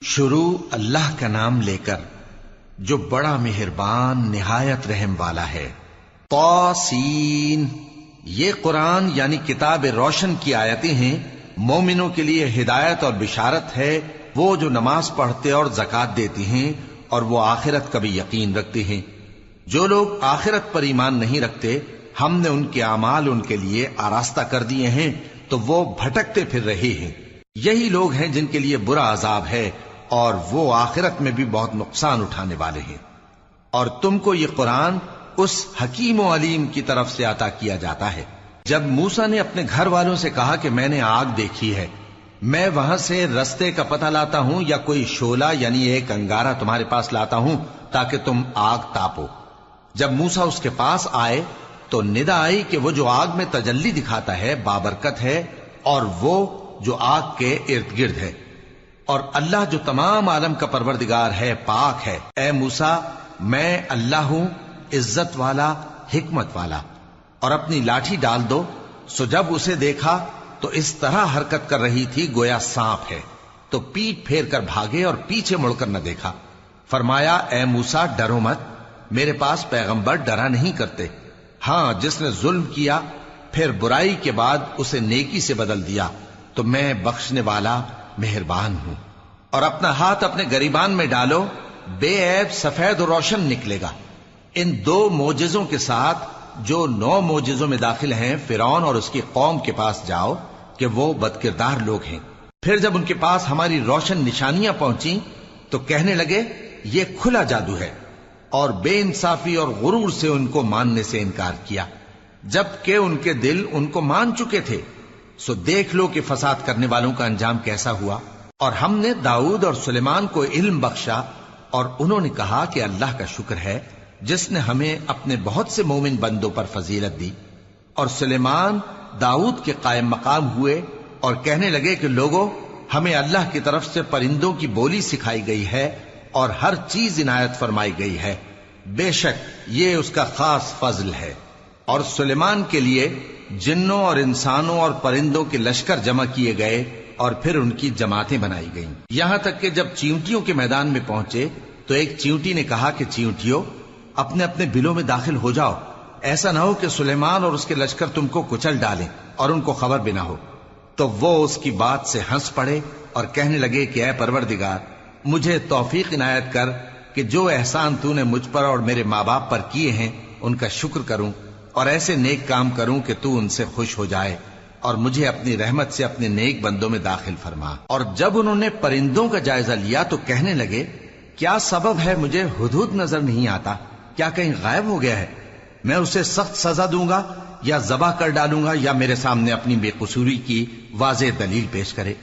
شروع اللہ کا نام لے کر جو بڑا مہربان نہایت رحم والا ہے۔ طاسین، یہ قرآن یعنی کتاب روشن کی آیتیں ہیں، مومنوں کے لیے ہدایت اور بشارت ہے، وہ جو نماز پڑھتے اور زکوٰۃ دیتی ہیں اور وہ آخرت کا بھی یقین رکھتے ہیں۔ جو لوگ آخرت پر ایمان نہیں رکھتے، ہم نے ان کے اعمال ان کے لیے آراستہ کر دیے ہیں تو وہ بھٹکتے پھر رہے ہیں۔ یہی لوگ ہیں جن کے لیے برا عذاب ہے اور وہ آخرت میں بھی بہت نقصان اٹھانے والے ہیں۔ اور تم کو یہ قرآن اس حکیم و علیم کی طرف سے عطا کیا جاتا ہے۔ جب موسیٰ نے اپنے گھر والوں سے کہا کہ میں نے آگ دیکھی ہے، میں وہاں سے رستے کا پتہ لاتا ہوں یا کوئی شعلہ یعنی ایک انگارہ تمہارے پاس لاتا ہوں تاکہ تم آگ تاپو۔ جب موسیٰ اس کے پاس آئے تو ندا آئی کہ وہ جو آگ میں تجلی دکھاتا ہے بابرکت ہے، اور وہ جو آگ کے ارد گرد ہے، اور اللہ جو تمام عالم کا پروردگار ہے پاک ہے۔ اے موسیٰ، میں اللہ ہوں، عزت والا، حکمت والا، اور اپنی لاٹھی ڈال دو۔ سو جب اسے دیکھا تو اس طرح حرکت کر رہی تھی گویا سانپ ہے، تو پیٹ پھیر کر بھاگے اور پیچھے مڑ کر نہ دیکھا۔ فرمایا، اے موسیٰ، ڈرو مت، میرے پاس پیغمبر ڈرا نہیں کرتے۔ ہاں، جس نے ظلم کیا پھر برائی کے بعد اسے نیکی سے بدل دیا تو میں بخشنے والا مہربان ہوں۔ اور اپنا ہاتھ اپنے گریبان میں ڈالو، بے عیب سفید و روشن نکلے گا۔ ان 2 معجزوں کے ساتھ جو 9 معجزوں میں داخل ہیں فرعون اور اس کی قوم کے پاس جاؤ کہ وہ بدکردار لوگ ہیں۔ پھر جب ان کے پاس ہماری روشن نشانیاں پہنچیں تو کہنے لگے یہ کھلا جادو ہے، اور بے انصافی اور غرور سے ان کو ماننے سے انکار کیا، جبکہ ان کے دل ان کو مان چکے تھے۔ سو دیکھ لو کہ فساد کرنے والوں کا انجام کیسا ہوا۔ اور ہم نے داؤد اور سلیمان کو علم بخشا، اور انہوں نے کہا کہ اللہ کا شکر ہے جس نے ہمیں اپنے بہت سے مومن بندوں پر فضیلت دی۔ اور سلیمان داؤد کے قائم مقام ہوئے اور کہنے لگے کہ لوگوں، ہمیں اللہ کی طرف سے پرندوں کی بولی سکھائی گئی ہے اور ہر چیز عنایت فرمائی گئی ہے، بے شک یہ اس کا خاص فضل ہے۔ اور سلیمان کے لیے جنوں اور انسانوں اور پرندوں کے لشکر جمع کیے گئے اور پھر ان کی جماعتیں بنائی گئیں، یہاں تک کہ جب چیونٹیوں کے میدان میں پہنچے تو ایک چیونٹی نے کہا کہ چیونٹیوں، اپنے اپنے بلوں میں داخل ہو جاؤ، ایسا نہ ہو کہ سلیمان اور اس کے لشکر تم کو کچل ڈالیں اور ان کو خبر بھی نہ ہو۔ تو وہ اس کی بات سے ہنس پڑے اور کہنے لگے کہ اے پروردگار، مجھے توفیق عنایت کر کہ جو احسان تو نے مجھ پر اور میرے ماں باپ پر کیے ہیں ان کا شکر کروں اور ایسے نیک کام کروں کہ تو ان سے خوش ہو جائے، اور مجھے اپنی رحمت سے اپنے نیک بندوں میں داخل فرما۔ اور جب انہوں نے پرندوں کا جائزہ لیا تو کہنے لگے کیا سبب ہے مجھے ہدہد نظر نہیں آتا؟ کیا کہیں غائب ہو گیا ہے؟ میں اسے سخت سزا دوں گا یا ذبح کر ڈالوں گا یا میرے سامنے اپنی بے قصوری کی واضح دلیل پیش کرے۔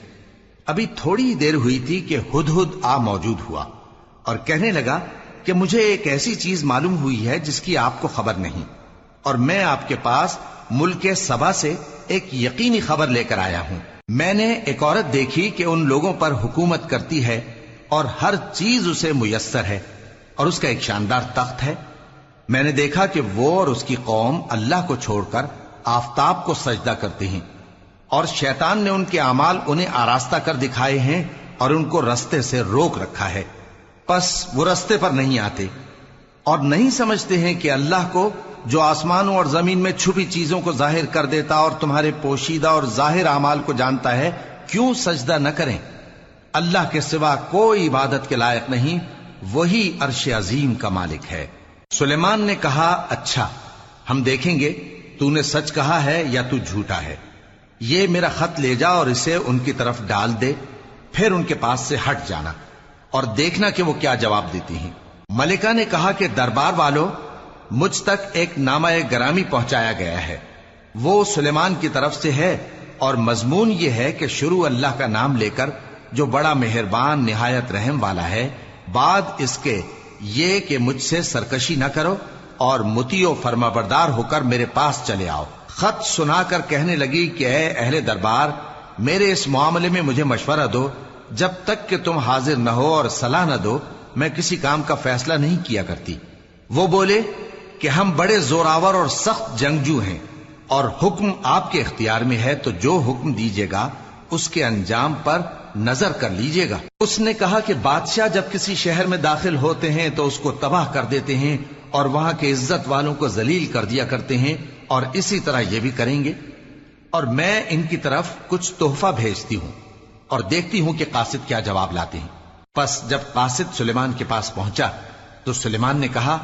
ابھی تھوڑی دیر ہوئی تھی کہ ہدہد آ موجود ہوا اور کہنے لگا کہ مجھے ایک ایسی چیز معلوم ہوئی ہے جس کی آپ کو خبر نہیں، اور میں آپ کے پاس ملک سبا سے ایک یقینی خبر لے کر آیا ہوں۔ میں نے ایک عورت دیکھی کہ ان لوگوں پر حکومت کرتی ہے اور ہر چیز اسے میسر ہے، اور اس کا ایک شاندار تخت ہے۔ میں نے دیکھا کہ وہ اور اس کی قوم اللہ کو چھوڑ کر آفتاب کو سجدہ کرتے ہیں، اور شیطان نے ان کے اعمال انہیں آراستہ کر دکھائے ہیں اور ان کو رستے سے روک رکھا ہے، پس وہ رستے پر نہیں آتے، اور نہیں سمجھتے ہیں کہ اللہ کو جو آسمانوں اور زمین میں چھپی چیزوں کو ظاہر کر دیتا اور تمہارے پوشیدہ اور ظاہر اعمال کو جانتا ہے، کیوں سجدہ نہ کریں؟ اللہ کے سوا کوئی عبادت کے لائق نہیں، وہی عرش عظیم کا مالک ہے۔ سلیمان نے کہا اچھا، ہم دیکھیں گے تو نے سچ کہا ہے یا تو جھوٹا ہے۔ یہ میرا خط لے جا اور اسے ان کی طرف ڈال دے، پھر ان کے پاس سے ہٹ جانا اور دیکھنا کہ وہ کیا جواب دیتی ہیں۔ ملکہ نے کہا کہ دربار والو، مجھ تک ایک نامہ گرامی پہنچایا گیا ہے، وہ سلیمان کی طرف سے ہے، اور مضمون یہ ہے کہ شروع اللہ کا نام لے کر جو بڑا مہربان نہایت رحم والا ہے، بعد اس کے یہ کہ مجھ سے سرکشی نہ کرو اور مطیع و فرما بردار ہو کر میرے پاس چلے آؤ۔ خط سنا کر کہنے لگی کہ اے اہل دربار، میرے اس معاملے میں مجھے مشورہ دو، جب تک کہ تم حاضر نہ ہو اور صلاح نہ دو میں کسی کام کا فیصلہ نہیں کیا کرتی۔ وہ بولے کہ ہم بڑے زوراور اور سخت جنگجو ہیں، اور حکم آپ کے اختیار میں ہے، تو جو حکم دیجیے گا اس کے انجام پر نظر کر لیجئے گا۔ اس نے کہا کہ بادشاہ جب کسی شہر میں داخل ہوتے ہیں تو اس کو تباہ کر دیتے ہیں اور وہاں کے عزت والوں کو ذلیل کر دیا کرتے ہیں، اور اسی طرح یہ بھی کریں گے۔ اور میں ان کی طرف کچھ تحفہ بھیجتی ہوں اور دیکھتی ہوں کہ قاصد کیا جواب لاتے ہیں۔ پس جب قاصد سلیمان کے پاس پہنچا تو سلیمان نے کہا،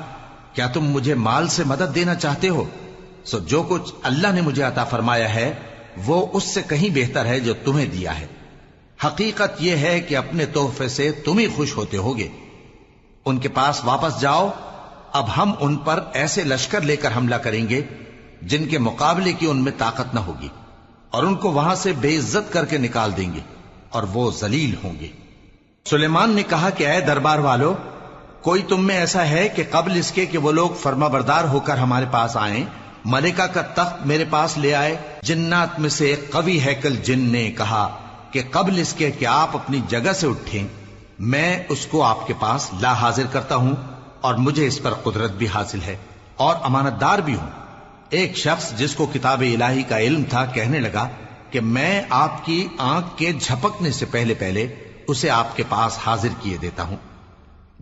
کیا تم مجھے مال سے مدد دینا چاہتے ہو؟ سو جو کچھ اللہ نے مجھے عطا فرمایا ہے وہ اس سے کہیں بہتر ہے جو تمہیں دیا ہے۔ حقیقت یہ ہے کہ اپنے تحفے سے تم ہی خوش ہوتے ہوگے۔ ان کے پاس واپس جاؤ، اب ہم ان پر ایسے لشکر لے کر حملہ کریں گے جن کے مقابلے کی ان میں طاقت نہ ہوگی، اور ان کو وہاں سے بے عزت کر کے نکال دیں گے اور وہ ذلیل ہوں گے۔ سلیمان نے کہا کہ اے دربار والو، کوئی تم میں ایسا ہے کہ قبل اس کے کہ وہ لوگ فرما بردار ہو کر ہمارے پاس آئیں، ملکہ کا تخت میرے پاس لے آئے؟ جنات میں سے ایک قوی ہیکل جن نے کہا کہ قبل اس کے کہ آپ اپنی جگہ سے اٹھیں میں اس کو آپ کے پاس لا حاضر کرتا ہوں، اور مجھے اس پر قدرت بھی حاصل ہے اور امانت دار بھی ہوں۔ ایک شخص جس کو کتاب الہی کا علم تھا کہنے لگا کہ میں آپ کی آنکھ کے جھپکنے سے پہلے پہلے اسے آپ کے پاس حاضر کیے دیتا ہوں۔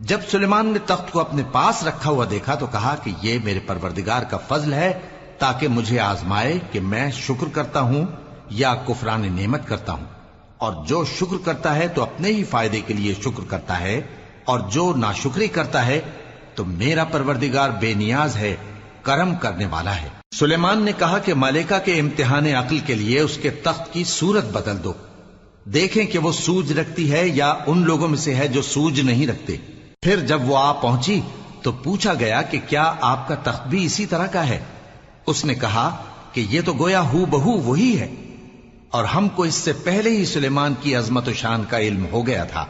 جب سلیمان نے تخت کو اپنے پاس رکھا ہوا دیکھا تو کہا کہ یہ میرے پروردگار کا فضل ہے تاکہ مجھے آزمائے کہ میں شکر کرتا ہوں یا کفران نعمت کرتا ہوں، اور جو شکر کرتا ہے تو اپنے ہی فائدے کے لیے شکر کرتا ہے، اور جو ناشکری کرتا ہے تو میرا پروردگار بے نیاز ہے، کرم کرنے والا ہے۔ سلیمان نے کہا کہ ملکہ کے امتحان عقل کے لیے اس کے تخت کی صورت بدل دو، دیکھیں کہ وہ سوج رکھتی ہے یا ان لوگوں میں سے ہے جو سوج نہیں رکھتے۔ پھر جب وہ آ پہنچی تو پوچھا گیا کہ کیا آپ کا تخت بھی اسی طرح کا ہے؟ اس نے کہا کہ یہ تو گویا ہو بہو وہی ہے، اور ہم کو اس سے پہلے ہی سلیمان کی عظمت و شان کا علم ہو گیا تھا،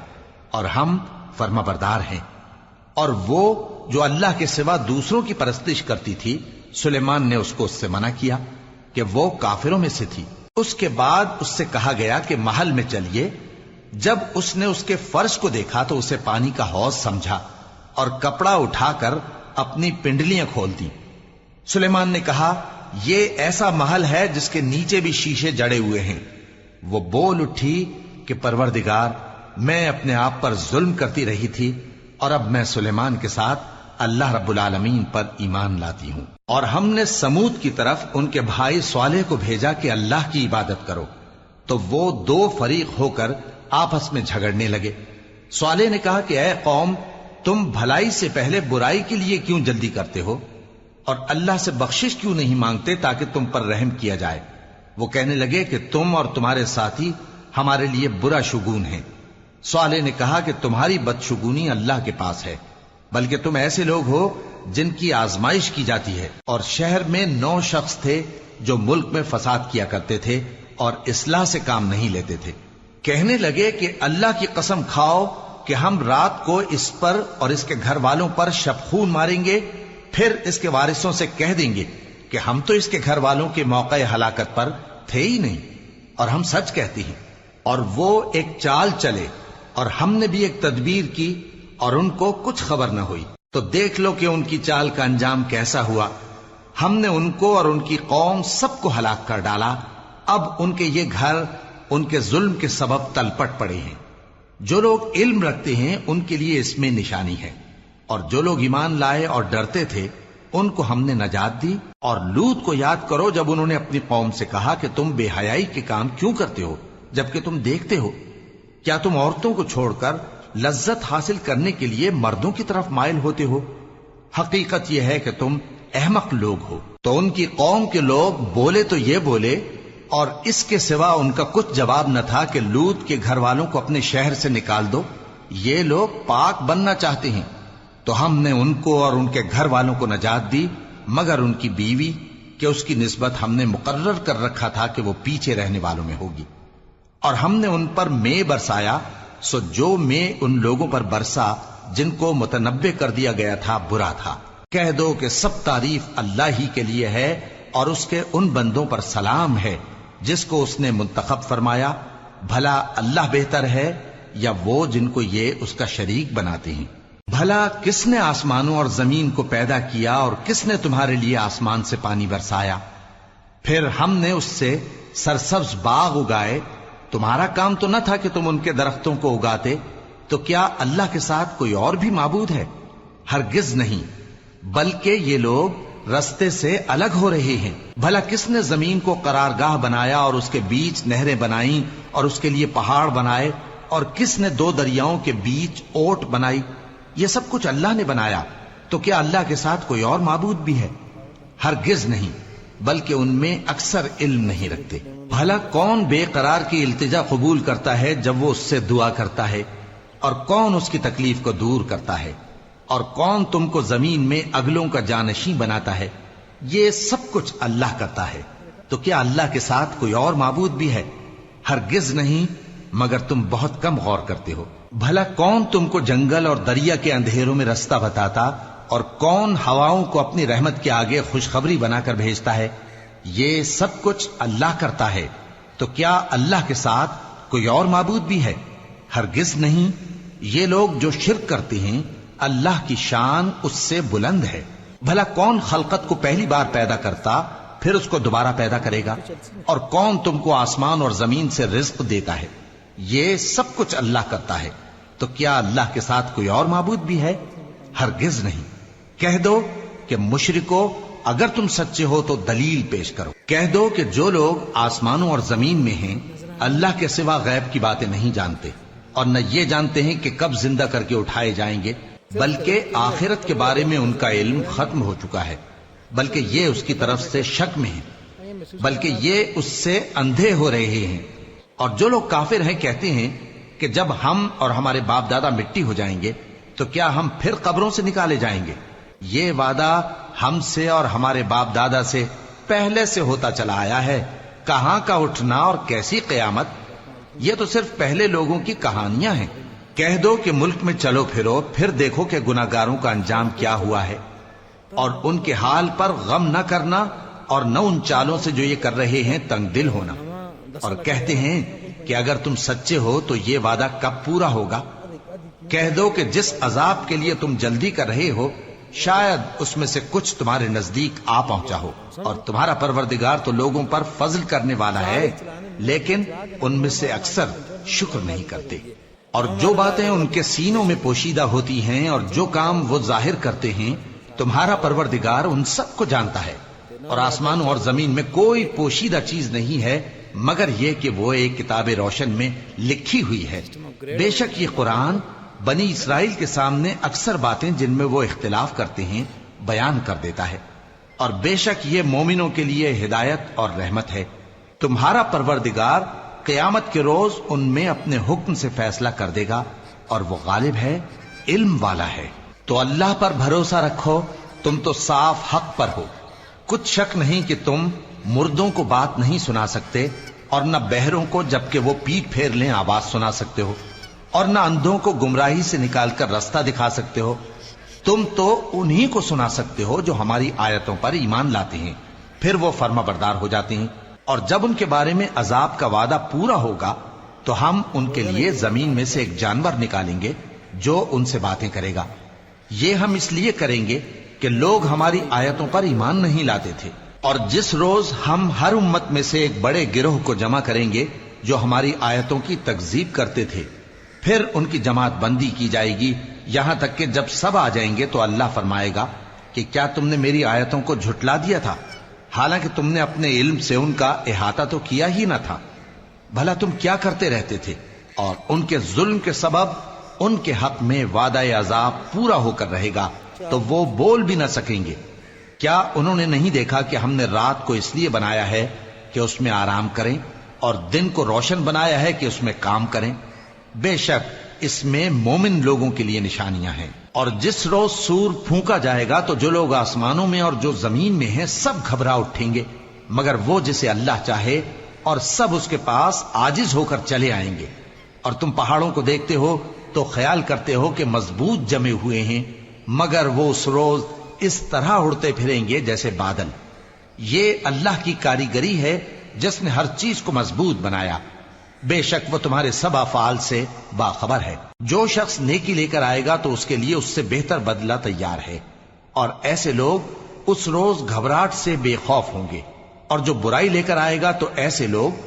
اور ہم فرما بردار ہیں۔ اور وہ جو اللہ کے سوا دوسروں کی پرستش کرتی تھی، سلیمان نے اس کو اس سے منع کیا کہ وہ کافروں میں سے تھی۔ اس کے بعد اس سے کہا گیا کہ محل میں چلیے۔ جب اس نے اس کے فرش کو دیکھا تو اسے پانی کا حوض سمجھا اور کپڑا اٹھا کر اپنی پنڈلیاں کھول دی۔ سلیمان نے کہا، یہ ایسا محل ہے جس کے نیچے بھی شیشے جڑے ہوئے ہیں۔ وہ بول اٹھی کہ پروردگار، میں اپنے آپ پر ظلم کرتی رہی تھی، اور اب میں سلیمان کے ساتھ اللہ رب العالمین پر ایمان لاتی ہوں۔ اور ہم نے سمود کی طرف ان کے بھائی صالح کو بھیجا کہ اللہ کی عبادت کرو، تو وہ دو فریق ہو کر آپس میں جھگڑنے لگے۔ صالح نے کہا کہ اے قوم، تم بھلائی سے پہلے برائی کے لیے کیوں جلدی کرتے ہو، اور اللہ سے بخشش کیوں نہیں مانگتے تاکہ تم پر رحم کیا جائے؟ وہ کہنے لگے کہ تم اور تمہارے ساتھی ہمارے لیے برا شگون ہیں۔ صالح نے کہا کہ تمہاری بدشگونی اللہ کے پاس ہے، بلکہ تم ایسے لوگ ہو جن کی آزمائش کی جاتی ہے۔ اور شہر میں 9 شخص تھے جو ملک میں فساد کیا کرتے تھے اور اصلاح سے کام نہیں لیتے تھے۔ کہنے لگے کہ اللہ کی قسم کھاؤ کہ ہم رات کو اس پر اور اس کے گھر والوں پر شبخون ماریں گے، پھر اس کے وارثوں سے کہہ دیں گے کہ ہم تو اس کے گھر والوں کے موقع ہلاکت پر تھے ہی نہیں، اور ہم سچ کہتے ہیں۔ اور وہ ایک چال چلے، اور ہم نے بھی ایک تدبیر کی، اور ان کو کچھ خبر نہ ہوئی۔ تو دیکھ لو کہ ان کی چال کا انجام کیسا ہوا۔ ہم نے ان کو اور ان کی قوم سب کو ہلاک کر ڈالا۔ اب ان کے یہ گھر ان کے ظلم کے سبب تلپٹ پڑے ہیں۔ جو لوگ علم رکھتے ہیں ان کے لیے اس میں نشانی ہے، اور جو لوگ ایمان لائے اور ڈرتے تھے ان کو ہم نے نجات دی۔ اور لوط کو یاد کرو جب انہوں نے اپنی قوم سے کہا کہ تم بے حیائی کے کام کیوں کرتے ہو جبکہ تم دیکھتے ہو؟ کیا تم عورتوں کو چھوڑ کر لذت حاصل کرنے کے لیے مردوں کی طرف مائل ہوتے ہو؟ حقیقت یہ ہے کہ تم احمق لوگ ہو۔ تو ان کی قوم کے لوگ بولے تو یہ بولے، اور اس کے سوا ان کا کچھ جواب نہ تھا کہ لوط کے گھر والوں کو اپنے شہر سے نکال دو، یہ لوگ پاک بننا چاہتے ہیں۔ تو ہم نے ان کو اور ان کے گھر والوں کو نجات دی، مگر ان کی بیوی کہ اس کی نسبت ہم نے مقرر کر رکھا تھا کہ وہ پیچھے رہنے والوں میں ہوگی۔ اور ہم نے ان پر مے برسایا، سو جو مے ان لوگوں پر برسا جن کو متنبع کر دیا گیا تھا برا تھا۔ کہہ دو کہ سب تعریف اللہ ہی کے لیے ہے، اور اس کے ان بندوں پر سلام ہے جس کو اس نے منتخب فرمایا۔ بھلا اللہ بہتر ہے یا وہ جن کو یہ اس کا شریک بناتے ہیں؟ بھلا کس نے آسمانوں اور زمین کو پیدا کیا، اور کس نے تمہارے لیے آسمان سے پانی برسایا؟ پھر ہم نے اس سے سرسبز باغ اگائے تمہارا کام تو نہ تھا کہ تم ان کے درختوں کو اگاتے، تو کیا اللہ کے ساتھ کوئی اور بھی معبود ہے؟ ہرگز نہیں، بلکہ یہ لوگ رستے سے الگ ہو رہے ہیں۔ بھلا کس نے زمین کو قرارگاہ بنایا اور اس کے بیچ نہریں بنائیں اور اس کے لیے پہاڑ بنائے، اور کس نے 2 دریاؤں کے بیچ اوٹ بنائی؟ یہ سب کچھ اللہ نے بنایا، تو کیا اللہ کے ساتھ کوئی اور معبود بھی ہے؟ ہرگز نہیں، بلکہ ان میں اکثر علم نہیں رکھتے۔ بھلا کون بے قرار کی التجا قبول کرتا ہے جب وہ اس سے دعا کرتا ہے، اور کون اس کی تکلیف کو دور کرتا ہے، اور کون تم کو زمین میں اگلوں کا جانشین بناتا ہے؟ یہ سب کچھ اللہ کرتا ہے، تو کیا اللہ کے ساتھ کوئی اور معبود بھی ہے؟ ہرگز نہیں، مگر تم بہت کم غور کرتے ہو۔ بھلا کون تم کو جنگل اور دریا کے اندھیروں میں رستہ بتاتا، اور کون ہواؤں کو اپنی رحمت کے آگے خوشخبری بنا کر بھیجتا ہے؟ یہ سب کچھ اللہ کرتا ہے، تو کیا اللہ کے ساتھ کوئی اور معبود بھی ہے؟ ہرگز نہیں۔ یہ لوگ جو شرک کرتے ہیں، اللہ کی شان اس سے بلند ہے۔ بھلا کون خلقت کو پہلی بار پیدا کرتا پھر اس کو دوبارہ پیدا کرے گا؟ اور کون تم کو آسمان اور زمین سے رزق دیتا ہے؟ یہ سب کچھ اللہ کرتا ہے، تو کیا اللہ کے ساتھ کوئی اور معبود بھی ہے؟ ہرگز نہیں۔ کہہ دو کہ مشرکو، اگر تم سچے ہو تو دلیل پیش کرو۔ کہہ دو کہ جو لوگ آسمانوں اور زمین میں ہیں اللہ کے سوا غیب کی باتیں نہیں جانتے، اور نہ یہ جانتے ہیں کہ کب زندہ کر کے اٹھائے جائیں گے، بلکہ آخرت کے بارے میں ان کا علم ختم ہو چکا ہے، بلکہ یہ اس کی طرف سے شک میں ہیں، بلکہ یہ اس سے اندھے ہو رہے ہیں۔ اور جو لوگ کافر ہیں کہتے ہیں کہ جب ہم اور ہمارے باپ دادا مٹی ہو جائیں گے تو کیا ہم پھر قبروں سے نکالے جائیں گے؟ یہ وعدہ ہم سے اور ہمارے باپ دادا سے پہلے سے ہوتا چلا آیا ہے، کہاں کا اٹھنا اور کیسی قیامت؟ یہ تو صرف پہلے لوگوں کی کہانیاں ہیں۔ کہہ دو کہ ملک میں چلو پھرو، پھر دیکھو کہ گناہگاروں کا انجام کیا ہوا ہے، اور ان کے حال پر غم نہ کرنا، اور نہ ان چالوں سے جو یہ کر رہے ہیں تنگ دل ہونا۔ اور کہتے ہیں کہ اگر تم سچے ہو تو یہ وعدہ کب پورا ہوگا؟ کہہ دو کہ جس عذاب کے لیے تم جلدی کر رہے ہو شاید اس میں سے کچھ تمہارے نزدیک آ پہنچا ہو، اور تمہارا پروردگار تو لوگوں پر فضل کرنے والا ہے، لیکن ان میں سے اکثر شکر نہیں کرتے۔ اور جو باتیں ان کے سینوں میں پوشیدہ ہوتی ہیں اور جو کام وہ ظاہر کرتے ہیں، تمہارا پروردگار ان سب کو جانتا ہے۔ اور آسمانوں اور زمین میں کوئی پوشیدہ چیز نہیں ہے مگر یہ کہ وہ ایک کتاب روشن میں لکھی ہوئی ہے۔ بے شک یہ قرآن بنی اسرائیل کے سامنے اکثر باتیں جن میں وہ اختلاف کرتے ہیں بیان کر دیتا ہے، اور بے شک یہ مومنوں کے لیے ہدایت اور رحمت ہے۔ تمہارا پروردگار قیامت کے روز ان میں اپنے حکم سے فیصلہ کر دے گا، اور وہ غالب ہے، علم والا ہے۔ تو اللہ پر بھروسہ رکھو، تم تو صاف حق پر ہو۔ کچھ شک نہیں کہ تم مردوں کو بات نہیں سنا سکتے، اور نہ بہروں کو جبکہ وہ پیٹ پھیر لیں آواز سنا سکتے ہو، اور نہ اندھوں کو گمراہی سے نکال کر رستہ دکھا سکتے ہو۔ تم تو انہی کو سنا سکتے ہو جو ہماری آیتوں پر ایمان لاتے ہیں، پھر وہ فرما بردار ہو جاتے ہیں، اور جب ان کے بارے میں عذاب کا وعدہ پورا ہوگا تو ہم ان کے لیے زمین میں سے ایک جانور نکالیں گے جو ان سے باتیں کرے گا۔ یہ ہم اس لیے کریں گے کہ لوگ ہماری آیتوں پر ایمان نہیں لاتے تھے، اور جس روز ہم ہر امت میں سے ایک بڑے گروہ کو جمع کریں گے جو ہماری آیتوں کی تکذیب کرتے تھے، پھر ان کی جماعت بندی کی جائے گی، یہاں تک کہ جب سب آ جائیں گے تو اللہ فرمائے گا کہ کیا تم نے میری آیتوں کو جھٹلا دیا تھا، حالانکہ تم نے اپنے علم سے ان کا احاطہ تو کیا ہی نہ تھا؟ بھلا تم کیا کرتے رہتے تھے؟ اور ان کے ظلم کے سبب ان کے حق میں وعدہ عذاب پورا ہو کر رہے گا تو وہ بول بھی نہ سکیں گے۔ کیا انہوں نے نہیں دیکھا کہ ہم نے رات کو اس لیے بنایا ہے کہ اس میں آرام کریں، اور دن کو روشن بنایا ہے کہ اس میں کام کریں؟ بے شک اس میں مومن لوگوں کے لیے نشانیاں ہیں۔ اور جس روز سور پھونکا جائے گا تو جو لوگ آسمانوں میں اور جو زمین میں ہیں سب گھبرا اٹھیں گے مگر وہ جسے اللہ چاہے، اور سب اس کے پاس عاجز ہو کر چلے آئیں گے۔ اور تم پہاڑوں کو دیکھتے ہو تو خیال کرتے ہو کہ مضبوط جمے ہوئے ہیں، مگر وہ اس روز اس طرح اڑتے پھریں گے جیسے بادل۔ یہ اللہ کی کاریگری ہے جس نے ہر چیز کو مضبوط بنایا، بے شک وہ تمہارے سب افعال سے باخبر ہے۔ جو شخص نیکی لے کر آئے گا تو اس کے لیے اس سے بہتر بدلہ تیار ہے، اور ایسے لوگ اس روز گھبراہٹ سے بے خوف ہوں گے، اور جو برائی لے کر آئے گا تو ایسے لوگ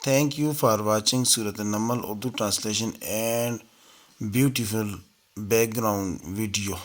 Thank you for watching Surat An-Naml Urdu translation and beautiful background video.